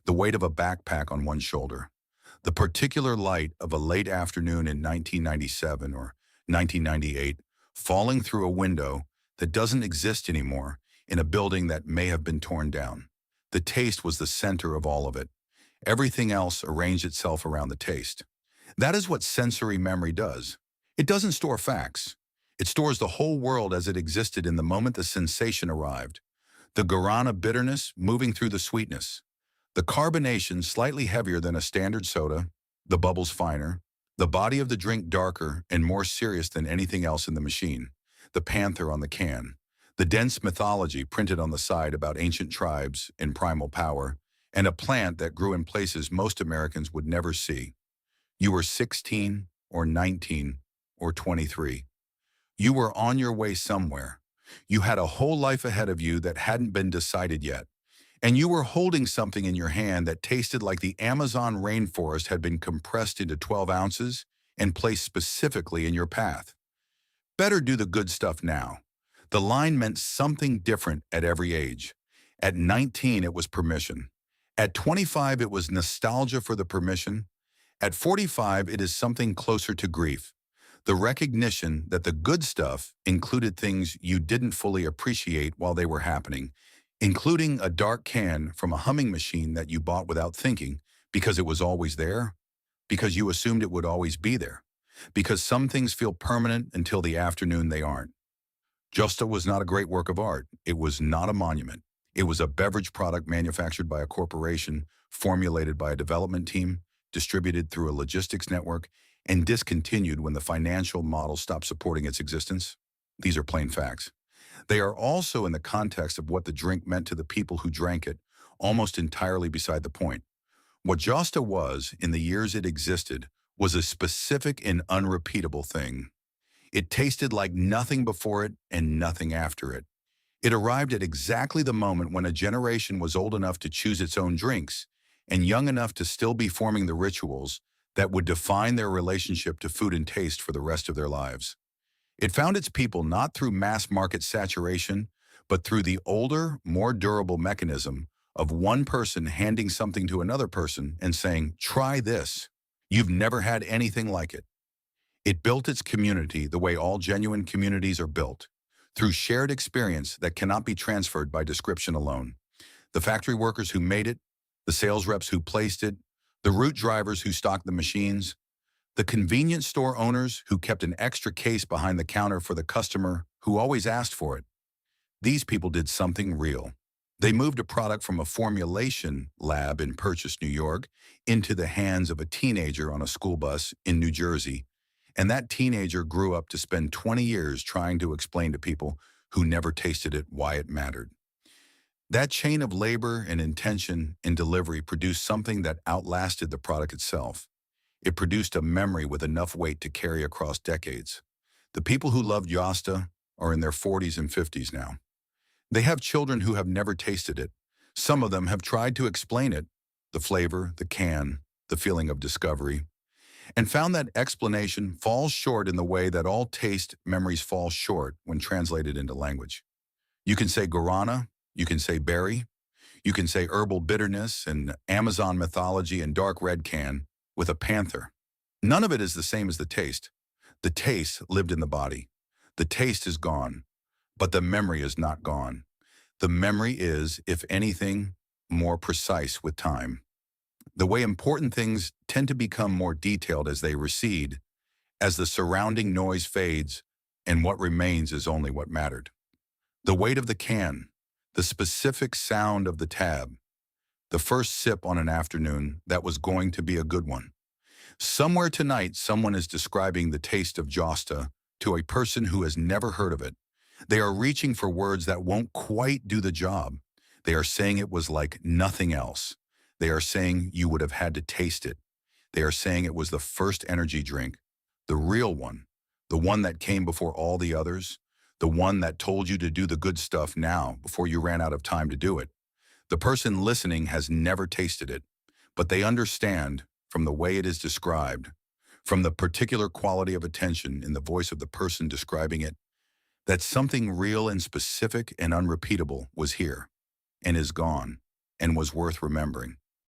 the weight of a backpack on one shoulder, the particular light of a late afternoon in 1997 or 1998 falling through a window that doesn't exist anymore in a building that may have been torn down. The taste was the center of all of it. Everything else arranged itself around the taste. That is what sensory memory does. It doesn't store facts. It stores the whole world as it existed in the moment the sensation arrived. The guarana bitterness moving through the sweetness. The carbonation slightly heavier than a standard soda, the bubbles finer, the body of the drink darker and more serious than anything else in the machine. The panther on the can. The dense mythology printed on the side about ancient tribes and primal power, and a plant that grew in places most Americans would never see. You were 16 or 19 or 23. You were on your way somewhere. You had a whole life ahead of you that hadn't been decided yet. And you were holding something in your hand that tasted like the Amazon rainforest had been compressed into 12 ounces and placed specifically in your path. Better do the good stuff now. The line meant something different at every age. At 19, it was permission. At 25, it was nostalgia for the permission. At 45, it is something closer to grief. The recognition that the good stuff included things you didn't fully appreciate while they were happening, including a dark can from a humming machine that you bought without thinking because it was always there, because you assumed it would always be there, because some things feel permanent until the afternoon they aren't. Justa was not a great work of art. It was not a monument. It was a beverage product manufactured by a corporation, formulated by a development team, distributed through a logistics network, and discontinued when the financial model stopped supporting its existence. These are plain facts. They are also in the context of what the drink meant to the people who drank it, almost entirely beside the point. What Josta was, in the years it existed, was a specific and unrepeatable thing. It tasted like nothing before it and nothing after it. It arrived at exactly the moment when a generation was old enough to choose its own drinks and young enough to still be forming the rituals that would define their relationship to food and taste for the rest of their lives. It found its people not through mass market saturation, but through the older, more durable mechanism of one person handing something to another person and saying, "Try this. You've never had anything like it." It built its community the way all genuine communities are built, through shared experience that cannot be transferred by description alone. The factory workers who made it, the sales reps who placed it, the route drivers who stocked the machines, the convenience store owners who kept an extra case behind the counter for the customer who always asked for it. These people did something real. They moved a product from a formulation lab in Purchase, New York, into the hands of a teenager on a school bus in New Jersey. And that teenager grew up to spend 20 years trying to explain to people who never tasted it why it mattered. That chain of labor and intention in delivery produced something that outlasted the product itself. It produced a memory with enough weight to carry across decades. The people who loved Yosta are in their 40s and 50s now. They have children who have never tasted it. Some of them have tried to explain it, the flavor, the can, the feeling of discovery, and found that explanation falls short in the way that all taste memories fall short when translated into language. You can say guarana, you can say berry, you can say herbal bitterness and Amazon mythology and dark red can with a panther. None of it is the same as the taste. The taste lived in the body. The taste is gone, but the memory is not gone. The memory is, if anything, more precise with time. The way important things tend to become more detailed as they recede, as the surrounding noise fades, and what remains is only what mattered. The weight of the can, the specific sound of the tab, the first sip on an afternoon that was going to be a good one. Somewhere tonight, someone is describing the taste of Josta to a person who has never heard of it. They are reaching for words that won't quite do the job. They are saying it was like nothing else. They are saying you would have had to taste it. They are saying it was the first energy drink, the real one, the one that came before all the others, the one that told you to do the good stuff now before you ran out of time to do it. The person listening has never tasted it, but they understand from the way it is described, from the particular quality of attention in the voice of the person describing it, that something real and specific and unrepeatable was here, and is gone, and was worth remembering.